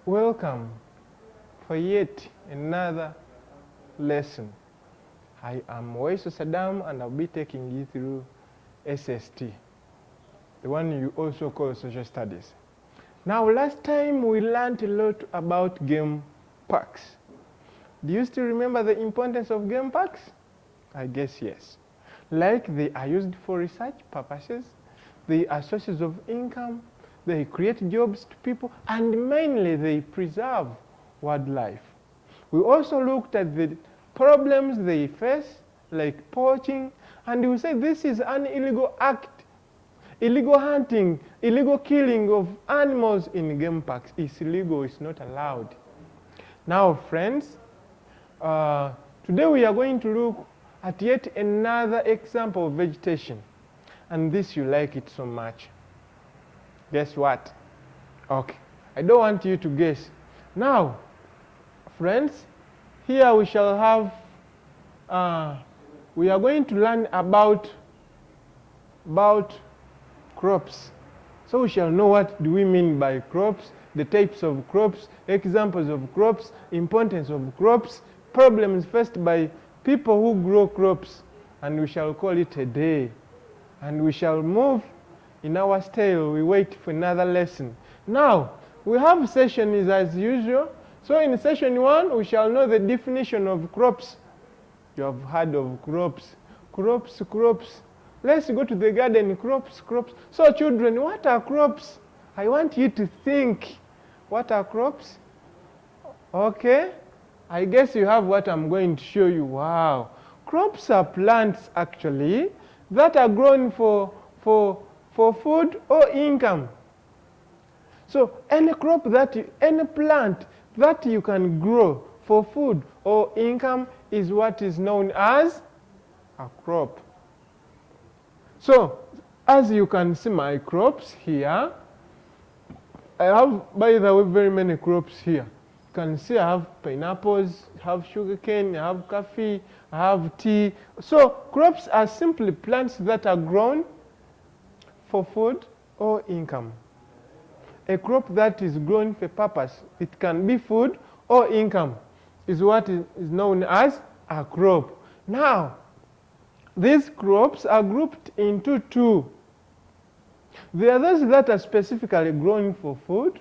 Welcome for yet another lesson. I am Saddam and I'll be taking you through SST, the one you also call social studies. Now, last time we learned a lot about game packs. Do you still remember the importance of game packs? I guess yes. Like they are used for research purposes, they are sources of income, they create jobs to people, and mainly they preserve wildlife. We also looked at the problems they face, like poaching, and we said this is an illegal act. Illegal hunting, illegal killing of animals in game parks is illegal, it's not allowed. Now, friends, today we are going to look at yet another example of vegetation. And this, you like it so much. Guess what? Okay, I don't want you to guess. Now, friends, here we shall have, we are going to learn about crops. So we shall know what do we mean by crops, the types of crops, examples of crops, importance of crops, problems faced by people who grow crops, and we shall call it a day. And we shall move in our style. We wait for another lesson. Now, we have sessions as usual. So in session 1, we shall know the definition of crops. You have heard of crops. Crops. Let's go to the garden. Crops. So children, what are crops? I want you to think. What are crops? Okay. I guess you have what I'm going to show you. Wow. Crops are plants, actually, that are grown for food or income. So any plant that you can grow for food or income is what is known as a crop. So as you can see my crops here, I have, by the way, very many crops here. You can see I have pineapples, I have sugarcane, I have coffee, I have tea. So crops are simply plants that are grown for food or income. A crop that is grown for purpose, it can be food or income, is what is known as a crop. Now, these crops are grouped into two. There are those that are specifically grown for food,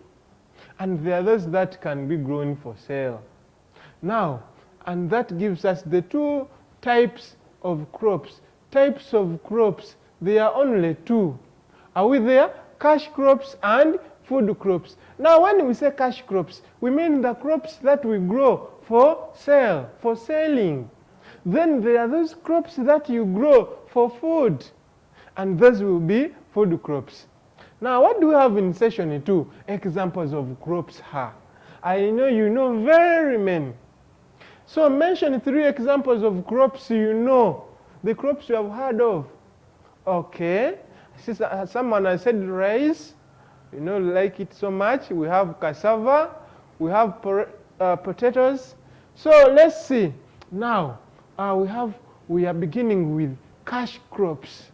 and there are those that can be grown for sale. Now, and that gives us the two types of crops. Types of crops, there are only two. Are we there? Cash crops and food crops. Now, when we say cash crops, we mean the crops that we grow for sale, for selling. Then there are those crops that you grow for food, and those will be food crops. Now, what do we have in session 2? Examples of crops here. I know you know very many. So mention 3 examples of crops you know, the crops you have heard of. Okay. Someone has said rice, you know, like it so much. We have cassava, we have potatoes. So let's see. Now, we are beginning with cash crops.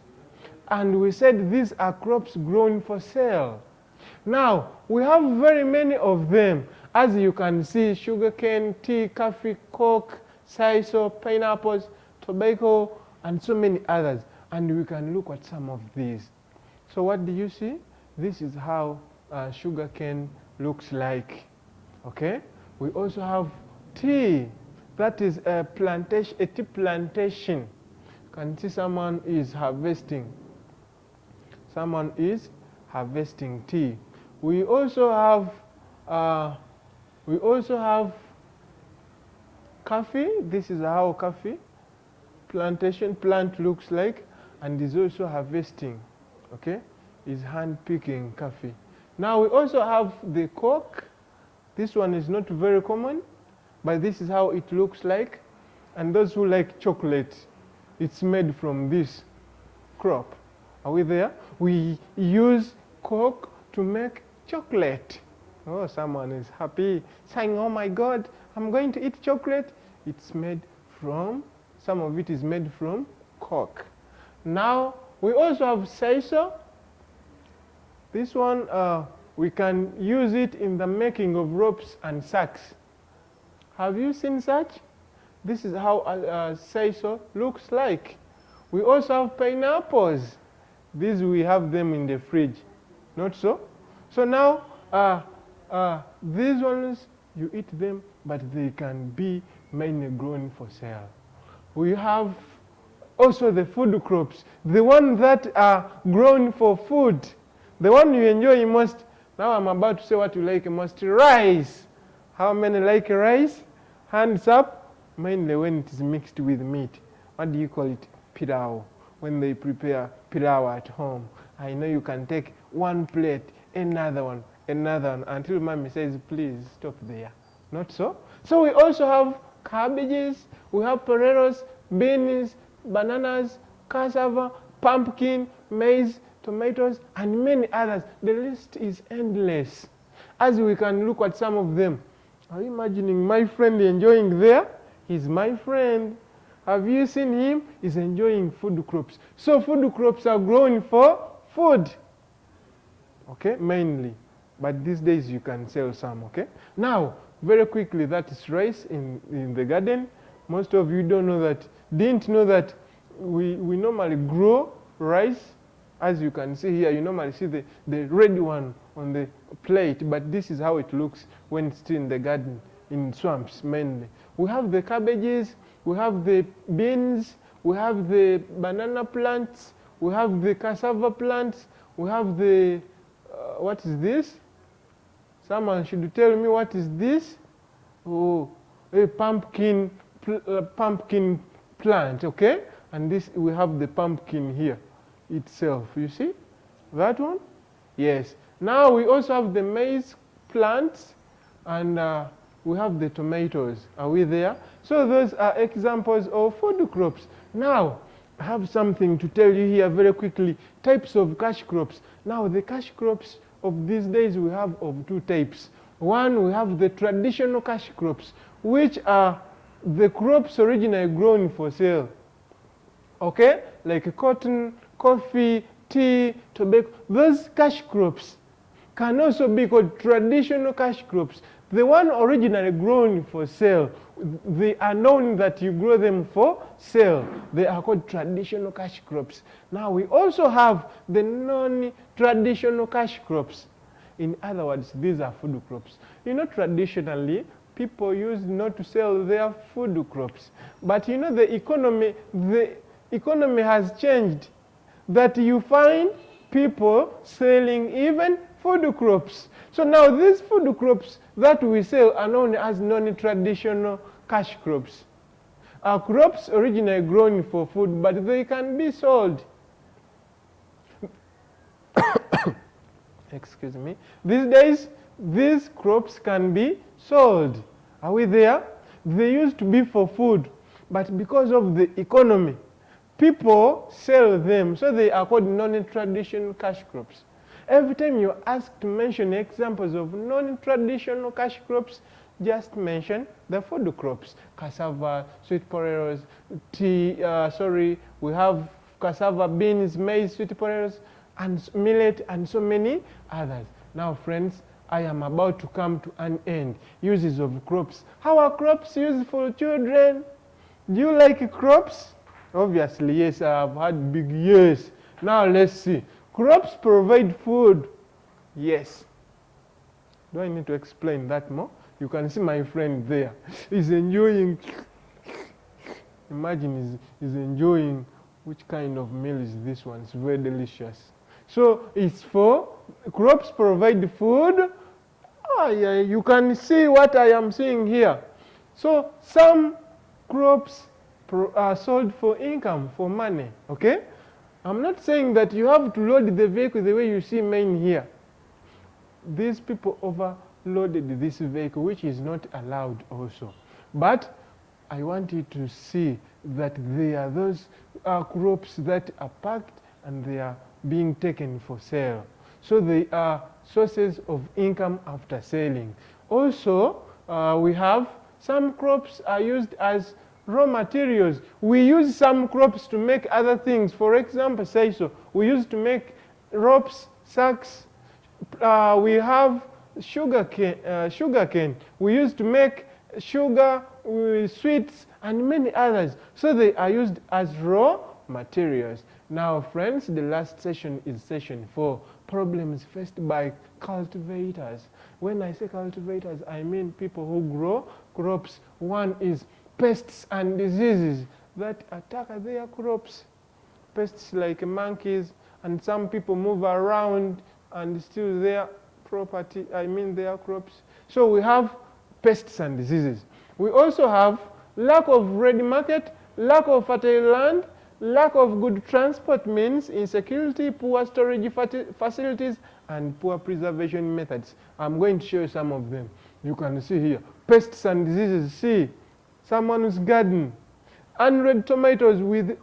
And we said these are crops grown for sale. Now, we have very many of them. As you can see, sugarcane, tea, coffee, coke, sisal, pineapples, tobacco, and so many others. And we can look at some of these. So what do you see? This is how sugarcane looks like. Okay? We also have tea. That is a tea plantation. You can see someone is harvesting. Someone is harvesting tea. We also have coffee. This is how coffee plantation plant looks like, and is also harvesting. Okay, is hand picking coffee. Now we also have the coke. This one is not very common, but this is how it looks like. And those who like chocolate, it's made from this crop. Are we there? We use coke to make chocolate. Oh, someone is happy, saying, oh my God, I'm going to eat chocolate. It's made from, some of it is made from coke. Now, we also have sisal. This one we can use it in the making of ropes and sacks. Have you seen such? This is how sisal looks like. We also have pineapples. These we have them in the fridge, not so? So now, these ones, you eat them, but they can be mainly grown for sale. We have also the food crops, the ones that are grown for food, the one you enjoy most. Now I'm about to say what you like most, rice. How many like rice? Hands up, mainly when it is mixed with meat. What do you call it? Pilau. When they prepare pilau at home. I know you can take one plate, another one, until mommy says, please stop there. Not so? So we also have cabbages, we have potatoes, beans, bananas, cassava, pumpkin, maize, tomatoes, and many others. The list is endless. As we can look at some of them. Are you imagining my friend enjoying there? He's my friend. Have you seen him? He's enjoying food crops. So food crops are grown for food. Okay, mainly. But these days you can sell some, okay? Now, very quickly, that is rice in the garden. Most of you didn't know that we normally grow rice. As you can see here, you normally see the red one on the plate, but this is how it looks when it's still in the garden, in swamps mainly. We have the cabbages, we have the beans, we have the banana plants, we have the cassava plants, we have the, what is this? Someone should tell me what is this? Oh, a pumpkin plant, okay? And this, we have the pumpkin here itself, you see? That one? Yes. Now we also have the maize plants and we have the tomatoes. Are we there? So those are examples of food crops. Now, I have something to tell you here very quickly. Types of cash crops. Now, the cash crops of these days we have of two types. One, we have the traditional cash crops, which are the crops originally grown for sale. Okay? Like cotton, coffee, tea, tobacco. Those cash crops can also be called traditional cash crops. The one originally grown for sale, they are known that you grow them for sale. They are called traditional cash crops. Now we also have the non-traditional cash crops. In other words, these are food crops. You know, traditionally, people used not to sell their food crops. But you know, the economy has changed, that you find people selling even food crops. So now these food crops that we sell are known as non-traditional cash crops. Are crops originally grown for food, but they can be sold. Excuse me. These days, these crops can be sold. Are we there? They used to be for food, but because of the economy, people sell them, so they are called non-traditional cash crops. Every time you're asked to mention examples of non-traditional cash crops, just mention the food crops. Cassava, sweet potatoes, tea, we have cassava, beans, maize, sweet potatoes, and millet, and so many others. Now, friends, I am about to come to an end. Uses of crops. How are crops used for children? Do you like crops? Obviously, yes, I have had big yes. Now, let's see. Crops provide food. Yes. Do I need to explain that more? You can see my friend there. He's enjoying. Imagine he's enjoying. Which kind of meal is this one? It's very delicious. So it's for crops provide food. Oh, yeah, you can see what I am seeing here. So some crops are sold for income, for money. Okay? I'm not saying that you have to load the vehicle the way you see mine here. These people overloaded this vehicle, which is not allowed also. But I want you to see that there are those crops that are packed and they are being taken for sale. So they are sources of income after selling. Also, we have some crops are used as raw materials. We use some crops to make other things. For example, sisal. We used to make ropes, sacks, we have sugarcane. We used to make sugar, sweets, and many others. So they are used as raw materials. Now, friends, the last session is session 4, problems faced by cultivators. When I say cultivators, I mean people who grow crops. One is pests and diseases that attack their crops. Pests like monkeys, and some people move around and steal their property, their crops. So we have pests and diseases. We also have lack of ready market, lack of fertile land, lack of good transport means, insecurity, poor storage facilities, and poor preservation methods. I'm going to show you some of them. You can see here, pests and diseases. See, someone's garden, unread tomatoes with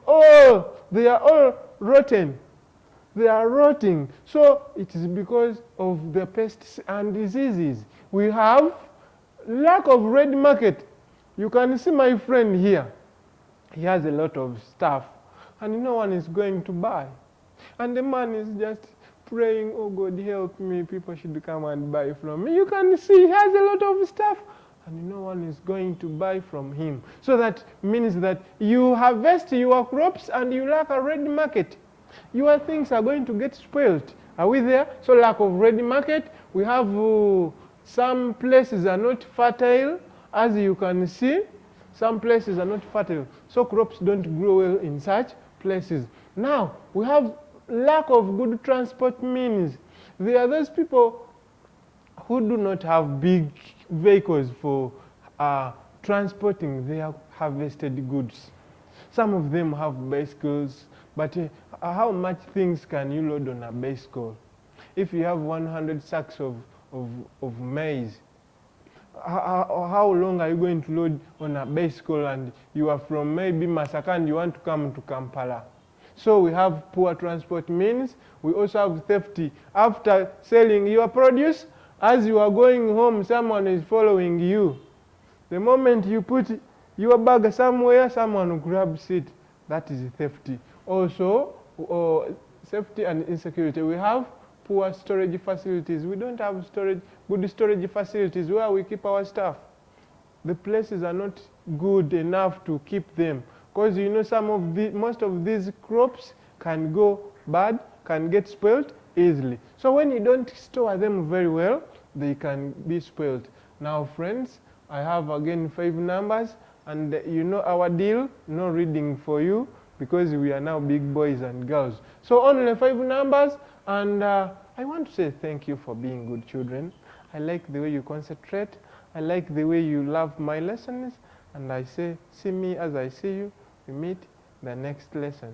they are all rotten. They are rotting. So it is because of the pests and diseases. We have lack of ready market. You can see my friend here. He has a lot of stuff, and no one is going to buy. And the man is just praying, oh God, help me, people should come and buy from me. You can see he has a lot of stuff, and no one is going to buy from him. So that means that you harvest your crops and you lack a ready market. Your things are going to get spoiled. Are we there? So lack of ready market. We have some places are not fertile, as you can see. Some places are not fertile, so crops don't grow well in such places. Now, we have lack of good transport means. There are those people who do not have big vehicles for transporting their harvested goods. Some of them have bicycles, but how much things can you load on a bicycle? If you have 100 sacks of maize, how long are you going to load on a bicycle, and you are from maybe Masaka and you want to come to Kampala? So we have poor transport means. We also have theft. After selling your produce, as you are going home, someone is following you. The moment you put your bag somewhere, someone grabs it. That is theft. Also, safety and insecurity. We have poor storage facilities. We don't have good storage facilities where we keep our stuff. The places are not good enough to keep them, because you know most of these crops can go bad, can get spoiled easily. So when you don't store them very well, they can be spoiled. Now, friends, I have again 5 numbers, and you know our deal, no reading for you, because we are now big boys and girls. So only 5 numbers, and I want to say thank you for being good children. I like the way you concentrate. I like the way you love my lessons, and I say, see me as I see you. We meet the next lesson.